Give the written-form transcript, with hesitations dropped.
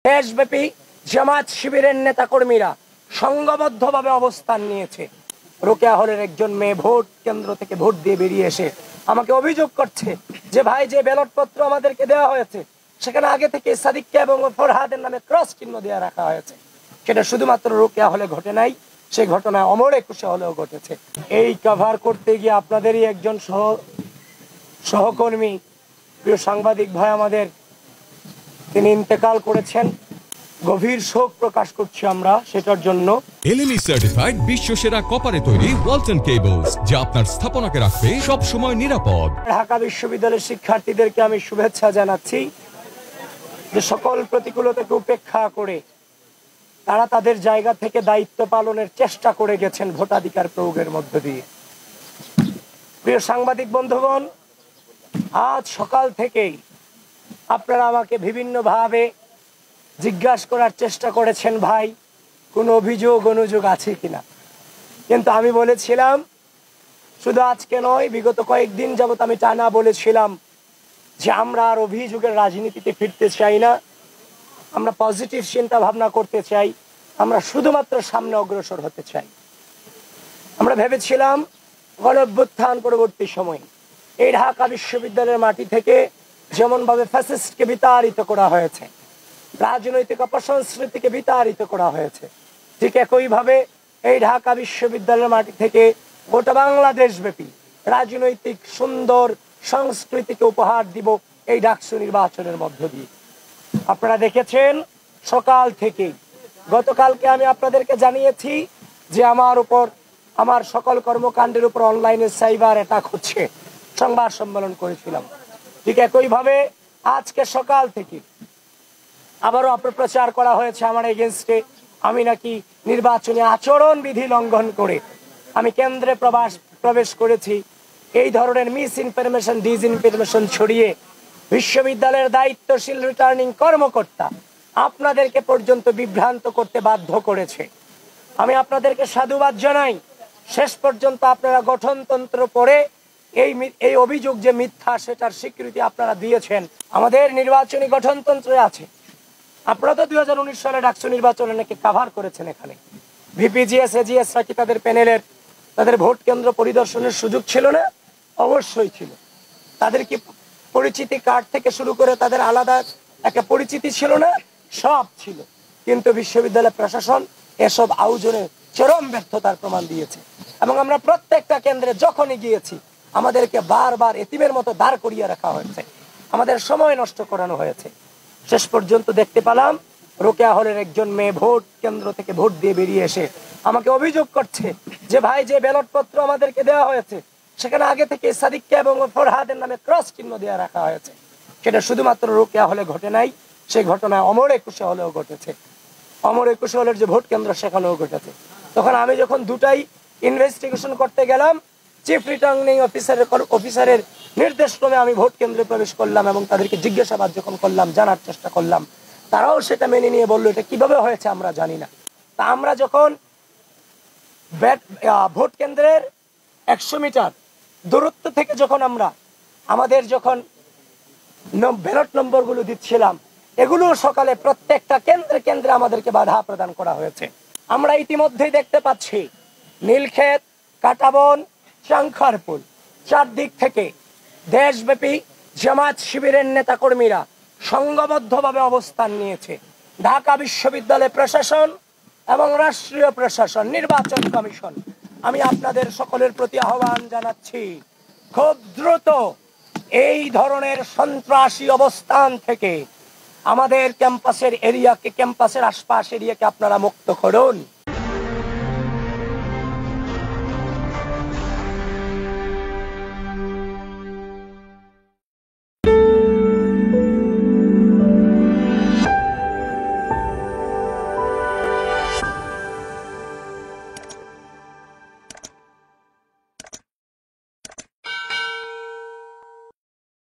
দেশব্যাপী জামাত শিবিরের নেতাকর্মীরা সংঘবদ্ধভাবে অবস্থান নিয়েছে। রোকেয়া হলের একজন মেয়ে ভোট কেন্দ্র থেকে ভোট দিয়ে বেরিয়ে এসে আমাকে অভিযোগ করছে যে ভাই, যে ব্যালট পত্র আমাদেরকে দেওয়া হয়েছে সেখানে আগে থেকে সাদিককে এবং ফরহাদের নামে ক্রস চিহ্ন দেওয়া রাখা হয়েছে। সেটা শুধুমাত্র রোকেয়া হলে ঘটে নাই, সেই ঘটনা অমর একুশে হলেও ঘটেছে। এই কভার করতে গিয়ে আপনাদেরই একজন সহকর্মী, প্রিয় সাংবাদিক ভাই আমাদের, তিনি ইন্তেকাল করেছেন। গভীর শোক প্রকাশ করছি আমরা সেটার জন্য। এলএমই সার্টিফাইড বিশ্বসেরা কপারে তৈরি ওয়ালটন কেবলস, যা আপনার স্থাপনাকে রাখবে সব সময় নিরাপদ। ঢাকা বিশ্ববিদ্যালয়ের শিক্ষার্থীদেরকে আমি শুভেচ্ছা জানাচ্ছি যে সকল প্রতিকূলতাকে উপেক্ষা করে তারা তাদের জায়গা থেকে দায়িত্ব পালনের চেষ্টা করে গেছেন ভোটাধিকার প্রয়োগের মধ্য দিয়ে। প্রিয় সাংবাদিক বন্ধুগণ, আজ সকাল থেকেই আপনারা আমাকে বিভিন্নভাবে জিজ্ঞাসা করার চেষ্টা করেছেন, ভাই কোনো অভিযোগ অনুযোগ আছে কিনা। কিন্তু আমি বলেছিলাম, শুধু আজকে নয়, বিগত কয়েকদিন যাবত আমি টানা বলেছিলাম যে আমরা আর অভিযোগের রাজনীতিতে ফিরতে চাই না, আমরা পজিটিভ চিন্তা ভাবনা করতে চাই, আমরা শুধুমাত্র সামনে অগ্রসর হতে চাই। আমরা ভেবেছিলাম গণঅভ্যুত্থান পরবর্তী সময়ে এই ঢাকা বিশ্ববিদ্যালয়ের মাটি থেকে যেমনভাবে ফ্যাসিস্টকে বিতাড়িত করা হয়েছে, রাজনৈতিক অপসংস্কৃতিকে বিতাড়িত করা হয়েছে, ঠিক একইভাবে এই ঢাকা বিশ্ববিদ্যালয়ের মাটি থেকে গোটা বাংলাদেশ ব্যাপী রাজনৈতিক সুন্দর সংস্কৃতিকে উপহার দিব এই ডাকসু নির্বাচনের মধ্য দিয়ে। আপনারা দেখেছেন সকাল থেকে, গতকালকে আমি আপনাদেরকে জানিয়েছি যে আমার উপর, আমার সকল কর্মকাণ্ডের উপর অনলাইনে সাইবার অ্যাটাক হচ্ছে, সংবাদ সম্মেলন করেছিলাম। ঠিক একইভাবে আজকে সকাল থেকে আবারও অপপ্রচার করা হয়েছে আমার এগেনস্টে। আমি নাকি নির্বাচনী আচরণ বিধি লঙ্ঘন করে আমি কেন্দ্রে প্রবেশ করেছি। এই ধরনের মিস ইনফরমেশন, ডিসইনফরমেশন ছড়িয়ে বিশ্ববিদ্যালয়ের দায়িত্বশীল রিটার্নিং কর্মকর্তা আপনাদেরকে পর্যন্ত বিভ্রান্ত করতে বাধ্য করেছে। আমি আপনাদেরকে সাধুবাদ জানাই। শেষ পর্যন্ত আপনারা গঠনতন্ত্র পড়ে এই অভিযোগ যে মিথ্যা সেটার স্বীকৃতি আপনারা দিয়েছেন। আমাদের নির্বাচনী গঠনতন্ত্রে আছে। আপনারা তো 2019 সালে ডাকসু নির্বাচনে নাকি কাভার করেছেন। এখানে ভিপিজিএস, এজিএসরা কি তাদের প্যানেলের, তাদের ভোট কেন্দ্র পরিদর্শনের সুযোগ ছিল না? অবশ্যই ছিল। তাদের কি পরিচিতি কার্ড থেকে শুরু করে তাদের আলাদা একটা পরিচিতি ছিল না? সব ছিল। কিন্তু বিশ্ববিদ্যালয় প্রশাসন এসব আয়োজনে চরম ব্যর্থতার প্রমাণ দিয়েছে। এবং আমরা প্রত্যেকটা কেন্দ্রে যখনই গিয়েছি আমাদেরকে বারবার এতিমের মতো দাঁড় করিয়ে রাখা হয়েছে, আমাদের সময় নষ্ট করানো হয়েছে। শেষ পর্যন্ত দেখতে পেলাম রোকেয়া হলের একজন মেয়ে ভোট কেন্দ্র থেকে ভোট দিয়ে বেরিয়ে এসে আমাকে অভিযোগ করছে যে ভাই, যে ব্যালট পত্র আমাদেরকে দেওয়া হয়েছে সেখানে আগে থেকে সাদিককে এবং ফরহাদের নামে ক্রস চিহ্ন দেওয়া রাখা হয়েছে। সেটা শুধুমাত্র রোকেয়া হলে ঘটে নাই, সেই ঘটনা অমর একুশে হলেও ঘটেছে। অমর একুশে হলের যে ভোট কেন্দ্র সেখানেও ঘটেছে। তখন আমি যখন দুটাই ইনভেস্টিগেশন করতে গেলাম, চিফ রিটার্নিং অফিসারের নির্দেশক্রমে আমি ভোট কেন্দ্রে প্রবেশ করলাম এবং তাদেরকে জিজ্ঞাসাবাদ যখন করলাম, জানার চেষ্টা করলাম, তারাও সেটা মেনে নিয়ে বললো এটা কিভাবে হয়েছে আমরা জানি না। তা আমরা যখন ভোট কেন্দ্রের 100 মিটার দূরত্ব থেকে যখন আমরা আমাদের যখন ব্যালট নম্বরগুলো দিচ্ছিলাম, এগুলো সকালে প্রত্যেকটা কেন্দ্রে কেন্দ্রে আমাদেরকে বাধা প্রদান করা হয়েছে। আমরা ইতিমধ্যেই দেখতে পাচ্ছি নীলক্ষেত, কাটাবন, চাংখারপুল, চারদিক থেকে দেশব্যাপী জামাত শিবিরের নেতাকর্মীরা সংঘবদ্ধভাবে অবস্থান নিয়েছে। ঢাকা বিশ্ববিদ্যালয় প্রশাসন এবং রাষ্ট্রীয় প্রশাসন, নির্বাচন কমিশন, আমি আপনাদের সকলের প্রতি আহ্বান জানাচ্ছি, খুব দ্রুত এই ধরনের সন্ত্রাসী অবস্থান থেকে আমাদের ক্যাম্পাসের এরিয়াকে, ক্যাম্পাসের আশপাশ এরিয়াকে আপনারা মুক্ত করুন।